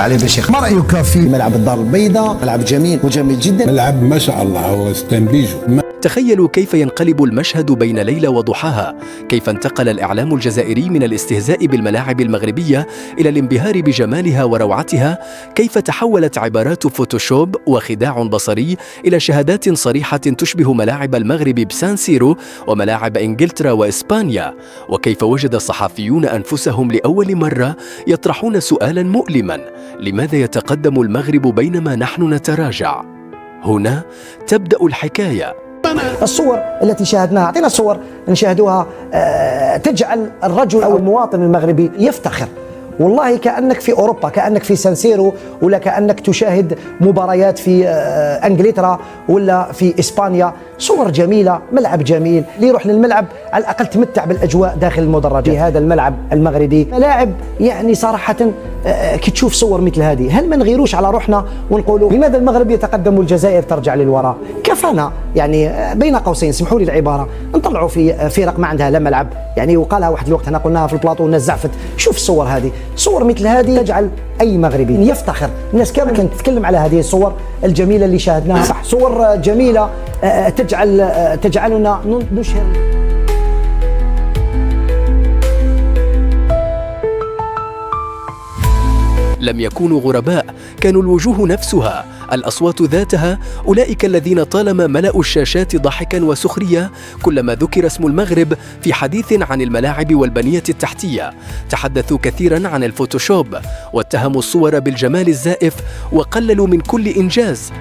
عليه بشيخ. ما رأيك في ملعب الدار البيضاء؟ ملعب جميل وجميل جدا، ملعب ما شاء الله هو استنبيجو. تخيلوا كيف ينقلب المشهد بين ليلة وضحاها، كيف انتقل الإعلام الجزائري من الاستهزاء بالملاعب المغربية إلى الانبهار بجمالها وروعتها، كيف تحولت عبارات فوتوشوب وخداع بصري إلى شهادات صريحة تشبه ملاعب المغرب بسان سيرو وملاعب إنجلترا وإسبانيا، وكيف وجد الصحفيون أنفسهم لأول مرة يطرحون سؤالا مؤلما: لماذا يتقدم المغرب بينما نحن نتراجع؟ هنا تبدأ الحكاية. الصور التي شاهدناها، أعطينا صور نشاهدوها تجعل الرجل أو المواطن المغربي يفتخر، والله كأنك في أوروبا، كأنك في سانسيرو، ولا كأنك تشاهد مباريات في انجلترا ولا في اسبانيا. صور جميلة، ملعب جميل، اللي يروح للملعب على الأقل تمتع بالأجواء داخل المدرجات. في هذا الملعب المغربي ملاعب يعني صراحة كي تشوف صور مثل هذه، هل ما نغيروش على روحنا ونقولوا لماذا المغرب يتقدم والجزائر ترجع للوراء؟ كفانا يعني بين قوسين، سمحوا لي العبارة، نطلعوا في فرق ما عندها لا ملعب، يعني وقالها واحد الوقت، احنا قلناها في البلاطو والناس زعفت. شوف الصور هذه، صور مثل هذه تجعل أي مغربي يفتخر. الناس كامل كانت تتكلم على هذه الصور الجميلة اللي شاهدناها، صح، صور جميلة تجعلنا نشهر. لم يكونوا غرباء، كانوا الوجوه نفسها، الأصوات ذاتها، أولئك الذين طالما ملأوا الشاشات ضحكا وسخرية كلما ذكر اسم المغرب في حديث عن الملاعب والبنية التحتية. تحدثوا كثيرا عن الفوتوشوب واتهموا الصور بالجمال الزائف وقللوا من كل إنجاز.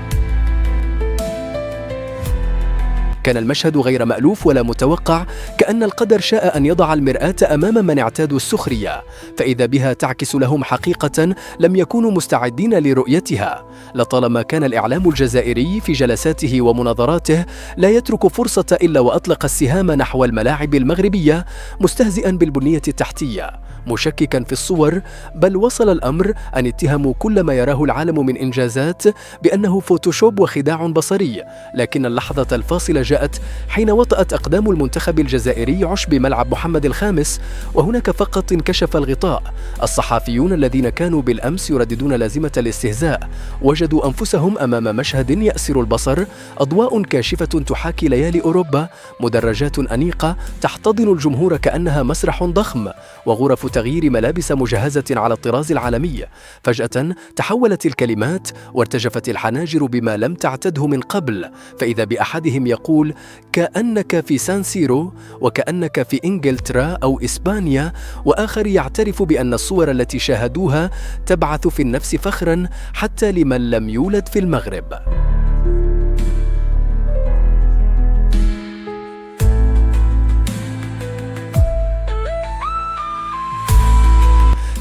كان المشهد غير مألوف ولا متوقع، كأن القدر شاء أن يضع المرآة أمام من اعتادوا السخرية، فإذا بها تعكس لهم حقيقة لم يكونوا مستعدين لرؤيتها. لطالما كان الإعلام الجزائري في جلساته ومناظراته لا يترك فرصة إلا وأطلق السهام نحو الملاعب المغربية، مستهزئا بالبنية التحتية، مشككا في الصور، بل وصل الأمر أن اتهموا كل ما يراه العالم من إنجازات بأنه فوتوشوب وخداع بصري. لكن اللحظة الفاصلة جاءت حين وطأت أقدام المنتخب الجزائري عشب ملعب محمد الخامس، وهناك فقط انكشف الغطاء. الصحفيون الذين كانوا بالأمس يرددون لازمة الاستهزاء وجدوا أنفسهم أمام مشهد يأسر البصر، أضواء كاشفة تحاكي ليالي أوروبا، مدرجات أنيقة تحتضن الجمهور كأنها مسرح ضخم، وغرف تغيير ملابس مجهزة على الطراز العالمي. فجأة تحولت الكلمات وارتجفت الحناجر بما لم تعتده من قبل، فإذا بأحدهم يقول: كأنك في سان سيرو، وكأنك في إنجلترا أو إسبانيا، وآخر يعترف بأن الصور التي شاهدوها تبعث في النفس فخرا حتى لمن لم يولد في المغرب.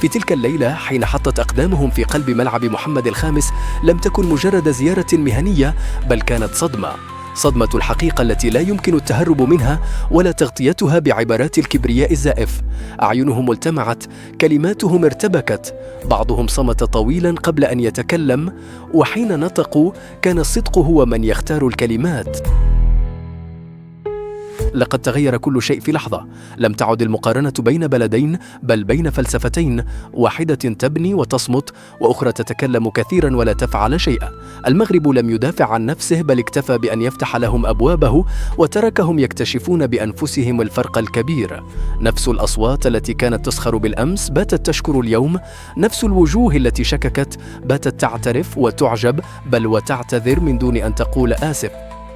في تلك الليلة حين حطت أقدامهم في قلب ملعب محمد الخامس لم تكن مجرد زيارة مهنية، بل كانت صدمة الحقيقة التي لا يمكن التهرب منها ولا تغطيتها بعبارات الكبرياء الزائف. أعينهم التمعت، كلماتهم ارتبكت، بعضهم صمت طويلا قبل أن يتكلم، وحين نطقوا كان الصدق هو من يختار الكلمات. لقد تغير كل شيء في لحظة، لم تعد المقارنة بين بلدين بل بين فلسفتين، واحدة تبني وتصمت وأخرى تتكلم كثيرا ولا تفعل شيئا. المغرب لم يدافع عن نفسه بل اكتفى بأن يفتح لهم أبوابه وتركهم يكتشفون بأنفسهم الفرق الكبير. نفس الأصوات التي كانت تسخر بالأمس باتت تشكر اليوم، نفس الوجوه التي شككت باتت تعترف وتعجب بل وتعتذر من دون أن تقول آسف.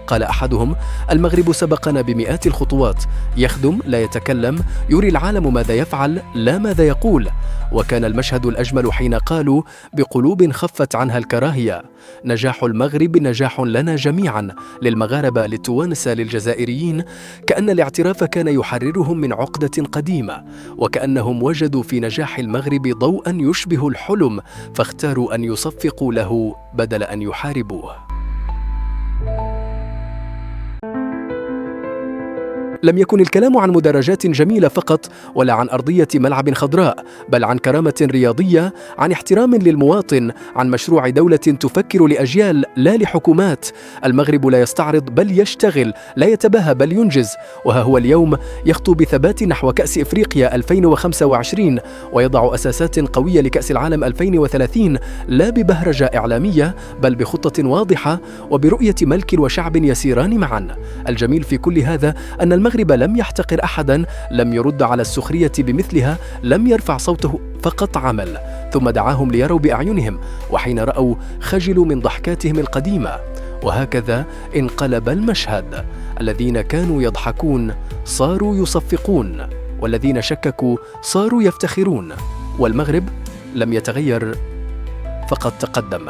قال أحدهم: المغرب سبقنا بمئات الخطوات، يخدم لا يتكلم، يري العالم ماذا يفعل لا ماذا يقول. وكان المشهد الأجمل حين قالوا بقلوب خفت عنها الكراهية: نجاح المغرب نجاح لنا جميعا، للمغاربة، للتوانسة، للجزائريين. كأن الاعتراف كان يحررهم من عقدة قديمة، وكأنهم وجدوا في نجاح المغرب ضوءا يشبه الحلم، فاختاروا أن يصفقوا له بدل أن لم يكن الكلام عن مدرجات جميلة فقط ولا عن أرضية ملعب خضراء، بل عن كرامة رياضية، عن احترام للمواطن، عن مشروع دولة تفكر لأجيال لا لحكومات. المغرب لا يستعرض بل يشتغل، لا يتباهى بل ينجز، وها هو اليوم يخطو بثبات نحو كأس إفريقيا 2025 ويضع أساسات قوية لكأس العالم 2030، لا ببهرجة إعلامية بل بخطة واضحة وبرؤية ملك وشعب يسيران معا. الجميل في كل هذا أن المغرب لم يحتقر أحدا، لم يرد على السخرية بمثلها، لم يرفع صوته، فقط عمل، ثم دعاهم ليروا بأعينهم، وحين رأوا خجلوا من ضحكاتهم القديمة. وهكذا انقلب المشهد، الذين كانوا يضحكون صاروا يصفقون، والذين شككوا صاروا يفتخرون، والمغرب لم يتغير فقد تقدم.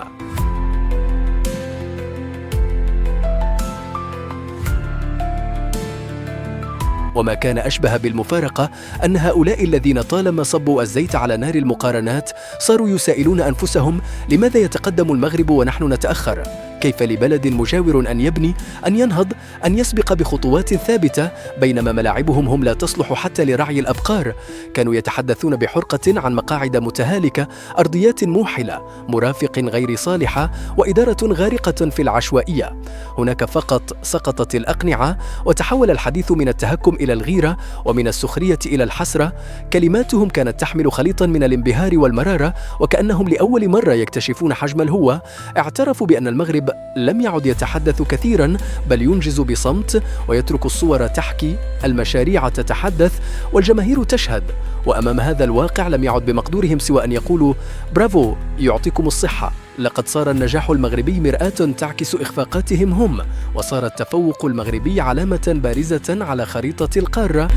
وما كان أشبه بالمفارقة أن هؤلاء الذين طالما صبوا الزيت على نار المقارنات صاروا يسائلون أنفسهم: لماذا يتقدم المغرب ونحن نتأخر؟ كيف لبلد مجاور أن يبني، أن ينهض، أن يسبق بخطوات ثابتة، بينما ملاعبهم هم لا تصلح حتى لرعي الأبقار؟ كانوا يتحدثون بحرقة عن مقاعد متهالكة، أرضيات موحلة، مرافق غير صالحة، وإدارة غارقة في العشوائية. هناك فقط سقطت الأقنعة وتحول الحديث من التهكم إلى الغيرة ومن السخرية إلى الحسرة. كلماتهم كانت تحمل خليطا من الانبهار والمرارة، وكأنهم لأول مرة يكتشفون حجم الهوة. اعترفوا بأن المغرب لم يعد يتحدث كثيرا بل ينجز بصمت، ويترك الصور تحكي، المشاريع تتحدث، والجماهير تشهد. وأمام هذا الواقع لم يعد بمقدورهم سوى أن يقولوا: برافو، يعطيكم الصحة. لقد صار النجاح المغربي مرآة تعكس إخفاقاتهم هم، وصار التفوق المغربي علامة بارزة على خريطة القارة.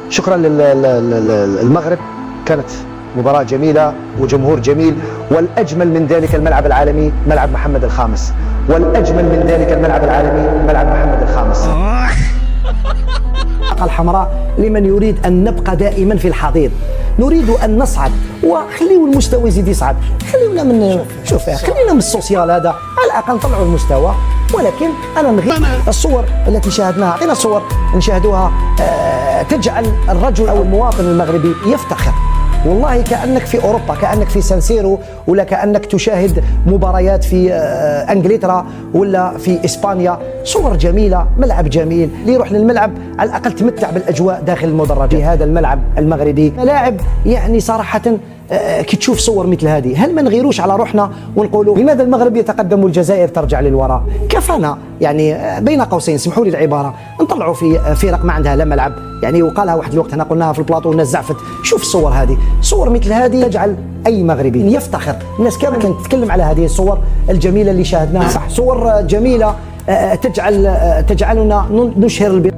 شكرا للمغرب، كانت مباراة جميلة وجمهور جميل، والأجمل من ذلك الملعب العالمي ملعب محمد الخامس، والأجمل من ذلك الملعب العالمي ملعب محمد الخامس. الحمراء لمن يريد أن نبقى دائما في الحضيض، نريد أن نصعد، وخليوا المستوى يزيد يصعد، خلينا من خلينا من السوسيال هذا، على الأقل طلعوا المستوى. ولكن أنا نغير الصور التي شاهدناها، أعطينا صور نشاهدوها تجعل الرجل أو المواطن المغربي يفتخر. والله كأنك في أوروبا، كأنك في سانسيرو، ولا كأنك تشاهد مباريات في أنجلترا ولا في إسبانيا. صور جميلة، ملعب جميل، اللي يروح للملعب على الأقل تمتع بالأجواء داخل المدرج. في هذا الملعب المغربي ملاعب يعني صراحة كي تشوف صور مثل هذه، هل ما نغيروش على روحنا ونقولوا لماذا المغرب يتقدم والجزائر ترجع للوراء؟ كفانا يعني بين قوسين، سمحوا لي العبارة، نطلعوا في فرق ما عندها لا ملعب. يعني وقالها واحد الوقت، انا قلناها في البلاطو والناس زعفت. شوف الصور هذه، صور مثل هذه تجعل اي مغربي يفتخر. الناس كامل كانت تتكلم على هذه الصور الجميلة اللي شاهدناها، صح، صور جميلة تجعلنا نشهر